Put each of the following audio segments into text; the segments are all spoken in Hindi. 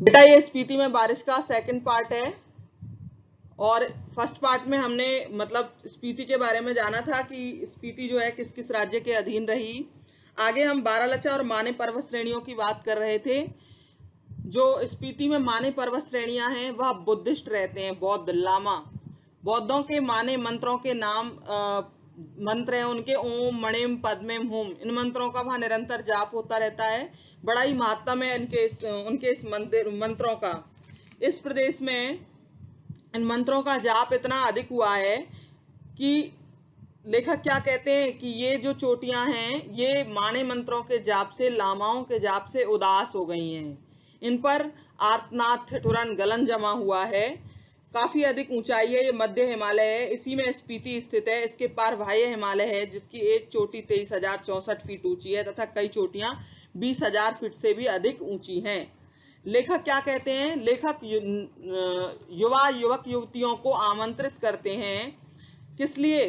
बेटा ये स्पीति में बारिश का सेकंड पार्ट है और फर्स्ट पार्ट में हमने मतलब स्पीति के बारे में जाना था कि स्पीति जो है किस किस राज्य के अधीन रही। आगे हम बारालाचा और माने पर्वत श्रेणियों की बात कर रहे थे। जो स्पीति में माने पर्वत श्रेणियां हैं वह बुद्धिस्ट रहते हैं, बौद्ध लामा। बौद्धों के माने मंत्रों के नाम मंत्र हैं उनके ओम मणिम पद्मेम हुम। इन मंत्रों का वहां निरंतर जाप होता रहता है। बड़ा ही महत्व है उनके इस मंत्रों का। इस प्रदेश में इन मंत्रों का जाप इतना अधिक हुआ है कि लेखक क्या कहते हैं कि ये जो चोटियां हैं ये माने मंत्रों के जाप से, लामाओं के जाप से उदास हो गई हैं। इन पर आर्तनाद, ठिठुरन, गलन जमा हुआ है। काफी अधिक ऊंचाई है, ये मध्य हिमालय है, इसी में स्पीति स्थित है। इसके पार बाह्य हिमालय है जिसकी एक चोटी 23,064 फीट ऊंची है तथा कई चोटियां 20,000 फीट से भी अधिक ऊंची हैं। लेखक क्या कहते हैं? लेखक युवा युवक युवतियों को आमंत्रित करते हैं। किस लिए?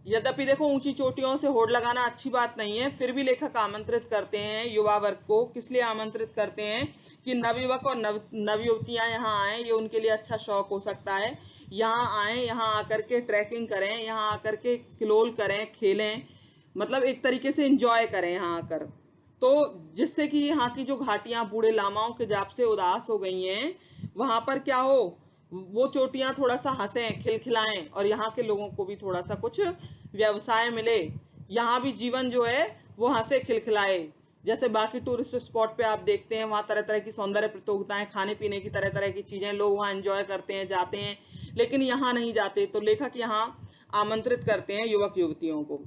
यद्यपि देखो ऊंची चोटियों से होड़ लगाना अच्छी बात नहीं है, फिर भी लेखक आमंत्रित करते हैं युवा वर्ग को। किस लिए आमंत्रित करते हैं? कि नवयुवक और नवयुवतियां यहाँ आए, ये उनके लिए अच्छा शौक हो सकता है। यहाँ आए, यहाँ आकर के ट्रैकिंग करें, यहाँ आकर के किलोल करें, खेलें, मतलब एक तरीके से एंजॉय करें यहाँ आकर। तो जिससे कि यहाँ की जो घाटियां बूढ़े लामाओं के जाप से उदास हो गई हैं, वहां पर क्या हो, वो चोटियां थोड़ा सा हंसें, खिलखिलाएं और यहाँ के लोगों को भी थोड़ा सा कुछ व्यवसाय मिले, यहाँ भी जीवन जो है वो हंसे खिलखिलाए। जैसे बाकी टूरिस्ट स्पॉट पे आप देखते हैं वहां तरह तरह की सौंदर्य प्रतियोगिताएं, खाने पीने की तरह तरह की चीजें, लोग वहां एंजॉय करते हैं, जाते हैं, लेकिन यहाँ नहीं जाते। तो लेखक यहाँ आमंत्रित करते हैं युवक युवतियों को।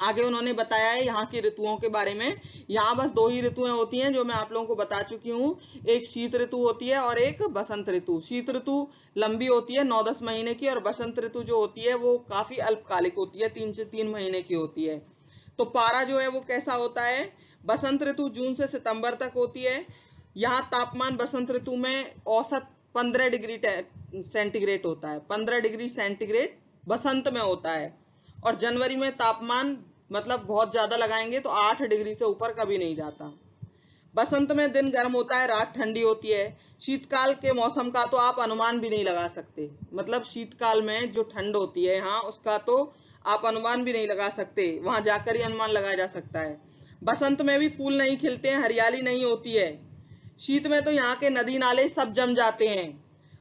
आगे उन्होंने बताया है यहाँ की ऋतुओं के बारे में। यहाँ बस 2 ही ऋतुएं होती हैं जो मैं आप लोगों को बता चुकी हूँ। एक शीत ऋतु होती है और एक बसंत ऋतु। शीत ऋतु लंबी होती है 9-10 महीने की, और बसंत ऋतु जो होती है वो काफी अल्पकालिक होती है, 3 से 3 महीने की होती है। तो पारा जो है वो कैसा होता है? बसंत ऋतु जून से सितंबर तक होती है। यहाँ तापमान बसंत ऋतु में औसत 15 डिग्री सेंटीग्रेड होता है। 15 डिग्री सेंटीग्रेड बसंत में होता है। और जनवरी में तापमान मतलब बहुत ज्यादा लगाएंगे तो 8 डिग्री से ऊपर कभी नहीं जाता। बसंत में दिन गर्म होता है, रात ठंडी होती है। शीतकाल के मौसम का तो आप अनुमान भी नहीं लगा सकते। मतलब शीतकाल में जो ठंड होती है यहाँ, उसका तो आप अनुमान भी नहीं लगा सकते, वहां जाकर ही अनुमान लगाया जा सकता है। बसंत में भी फूल नहीं खिलते हैं, हरियाली नहीं होती है। शीत में तो यहाँ के नदी नाले सब जम जाते हैं,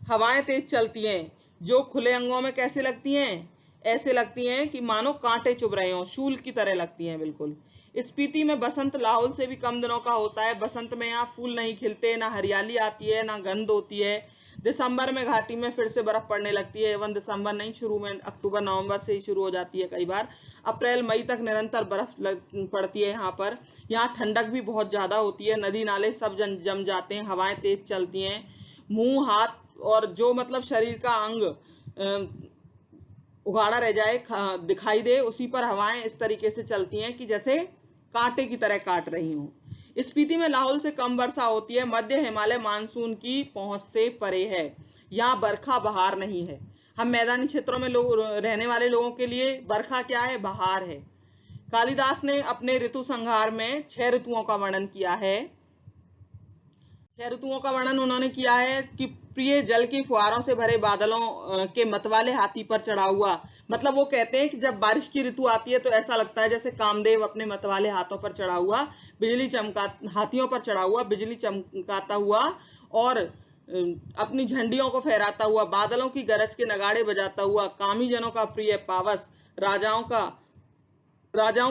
हवाएं तेज चलती हैं, जो खुले अंगों में कैसे लगती हैं? ऐसे लगती हैं कि मानो कांटे चुभ रहे हों, शूल की तरह लगती हैं बिल्कुल। स्पीति में बसंत लाहौल से भी कम दिनों का होता है। बसंत में यहाँ फूल नहीं खिलते, ना हरियाली आती है, ना गंध होती है। दिसंबर में घाटी में फिर से बर्फ पड़ने लगती है। एवं दिसंबर नहीं, शुरू में अक्टूबर नवंबर से ही शुरू हो जाती है कई बार। अप्रैल मई तक निरंतर बर्फ पड़ती है यहाँ पर। यहाँ ठंडक भी बहुत ज्यादा होती है, नदी नाले सब जम जाते हैं, हवाएं तेज चलती हैं। मुंह, हाथ और जो मतलब शरीर का अंग उगाड़ा रह जाए, दिखाई दे, उसी पर हवाएं इस तरीके से चलती हैं कि जैसे कांटे की तरह काट रही हूं। स्पीति में लाहौल से कम वर्षा होती है। मध्य हिमालय मानसून की पहुंच से परे है, यहाँ बरखा बहार नहीं है। हम मैदानी क्षेत्रों में लोग रहने वाले लोगों के लिए बरखा क्या है? बहार है। कालिदास ने अपने ऋतु संहार में 6 ऋतुओं का वर्णन किया है। 6 ऋतुओं का वर्णन उन्होंने किया है कि प्रिय जल की फुहारों से भरे बादलों के मतवाले हाथी पर चढ़ा हुआ। मतलब वो कहते हैं कि जब बारिश की ऋतु आती है तो ऐसा लगता है जैसे कामदेव अपने मतवाले हाथों पर चढ़ा हुआ, हाथियों पर चढ़ा हुआ, बिजली चमकाता हुआ और अपनी झंडियों को फहराता हुआ, बादलों की गरज के नगाड़े बजाता हुआ, कामी जनों का प्रिय पावस, राजाओं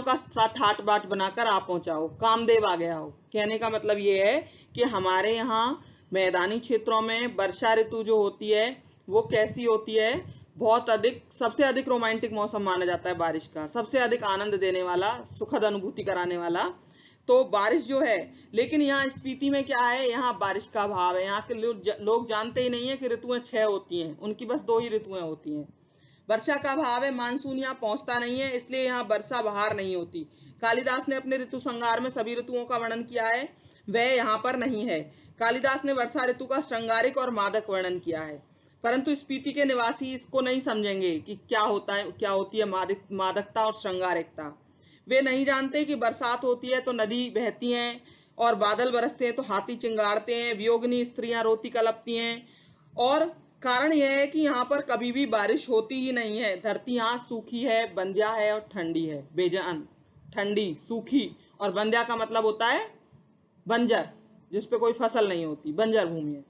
का ठाट बाट बनाकर आ पहुंचा हो, कामदेव आ गया हो। कहने का मतलब ये है कि हमारे यहाँ मैदानी क्षेत्रों में वर्षा ऋतु जो होती है वो कैसी होती है? बहुत अधिक, सबसे अधिक रोमांटिक मौसम माना जाता है बारिश का, सबसे अधिक आनंद देने वाला, सुखद अनुभूति कराने वाला। तो बारिश जो है, लेकिन यहाँ स्पीति में क्या है? यहाँ बारिश का अभाव है। यहाँ के लोग जानते ही नहीं है कि ऋतुएं 6 होती हैं, उनकी बस 2 ही ऋतुएं होती हैं। वर्षा का अभाव है, मानसून यहाँ पहुंचता नहीं है, इसलिए यहाँ वर्षा बहार नहीं होती। कालिदास ने अपने ऋतु संहार में सभी ऋतुओं का वर्णन किया है, वह यहाँ पर नहीं है। कालिदास ने वर्षा ऋतु का श्रृंगारिक और मादक वर्णन किया है, परंतु स्पीति के निवासी इसको नहीं समझेंगे कि क्या होता है, क्या होती है मादकता और श्रृंगारिकता। वे नहीं जानते कि बरसात होती है तो नदी बहती हैं, और बादल बरसते हैं तो हाथी चिंगाड़ते हैं, वियोगिनी स्त्रियां रोती कलपती हैं। और कारण यह है कि यहाँ पर कभी भी बारिश होती ही नहीं है। धरती यहाँ सूखी है, बंध्या है और ठंडी है, बेजान ठंडी सूखी। और बंध्या का मतलब होता है बंजर, जिसपे कोई फसल नहीं होती, बंजर भूमि है।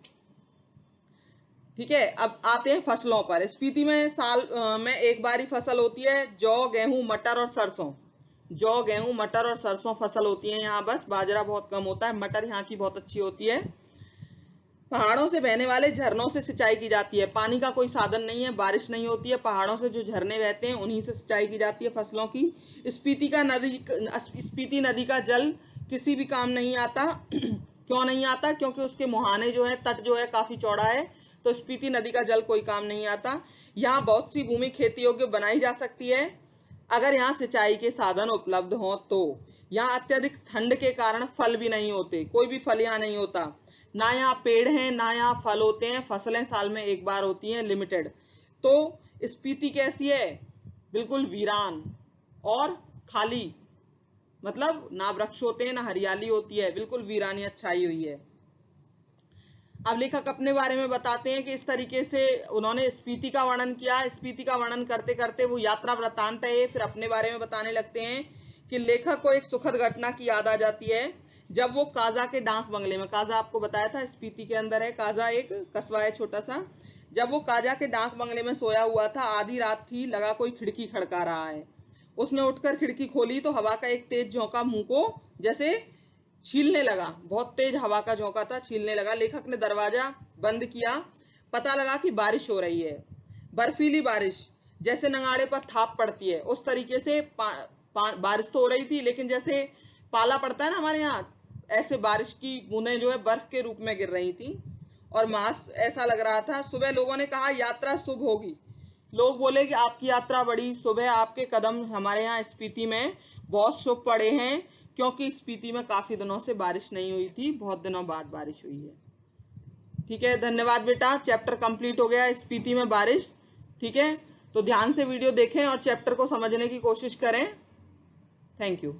ठीक है, अब आते हैं फसलों पर। स्पीति में साल में एक बार ही फसल होती है, जौ, गेहूं, मटर और सरसों। जौ, गेहूं, मटर और सरसों फसल होती है यहाँ, बस बाजरा बहुत कम होता है। मटर यहाँ की बहुत अच्छी होती है। पहाड़ों से बहने वाले झरनों से सिंचाई की जाती है। पानी का कोई साधन नहीं है, बारिश नहीं होती है, पहाड़ों से जो झरने बहते हैं उन्हीं से सिंचाई की जाती है फसलों की। स्पीति नदी का जल किसी भी काम नहीं आता। क्यों नहीं आता? क्योंकि उसके मुहाने जो है, तट जो है काफी चौड़ा है, तो स्पीति नदी का जल कोई काम नहीं आता। यहाँ बहुत सी भूमि खेती योग्य बनाई जा सकती है अगर यहाँ सिंचाई के साधन उपलब्ध हों तो। यहाँ अत्यधिक ठंड के कारण फल भी नहीं होते, कोई भी फल यहाँ नहीं होता। ना यहाँ पेड़ हैं, ना यहाँ फल होते हैं। फसलें साल में एक बार होती हैं, लिमिटेड। तो स्पीति कैसी है? बिल्कुल वीरान और खाली, मतलब ना वृक्ष होते हैं, ना हरियाली होती है, बिल्कुल वीरानियत छाई हुई है। अब लेखक अपने बारे में बताते हैं कि इस तरीके से उन्होंने स्पीति का वर्णन किया। स्पीति का वर्णन करते करते वो यात्रा वृत्तांत है, फिर अपने बारे में बताने लगते हैं कि लेखक को एक सुखद घटना की याद आ जाती है। जब वो काजा के डाक बंगले में, काजा आपको बताया था स्पीति के अंदर है, काजा एक कस्बा है छोटा सा। जब वो काजा के डाक बंगले में सोया हुआ था, आधी रात थी, लगा कोई खिड़की खड़का रहा है। उसने उठकर खिड़की खोली तो हवा का एक तेज झोंका मुंह को जैसे छीलने लगा। बहुत तेज हवा का झोंका था, छीलने लगा। लेखक ने दरवाजा बंद किया, पता लगा कि बारिश हो रही है, बर्फीली बारिश, जैसे नगाड़े पर थाप पड़ती है उस तरीके से बारिश तो हो रही थी, लेकिन जैसे पाला पड़ता है ना हमारे यहाँ, ऐसे बारिश की बूंदें जो है बर्फ के रूप में गिर रही थी और मास ऐसा लग रहा था। सुबह लोगों ने कहा यात्रा शुभ होगी। लोग बोले कि आपकी यात्रा बड़ी शुभ है, आपके कदम हमारे यहाँ स्पीति में बहुत शुभ पड़े हैं, क्योंकि स्पीति में काफी दिनों से बारिश नहीं हुई थी, बहुत दिनों बाद बारिश हुई है। ठीक है, धन्यवाद बेटा। चैप्टर कंप्लीट हो गया, स्पीति में बारिश। ठीक है, तो ध्यान से वीडियो देखें और चैप्टर को समझने की कोशिश करें। Thank you.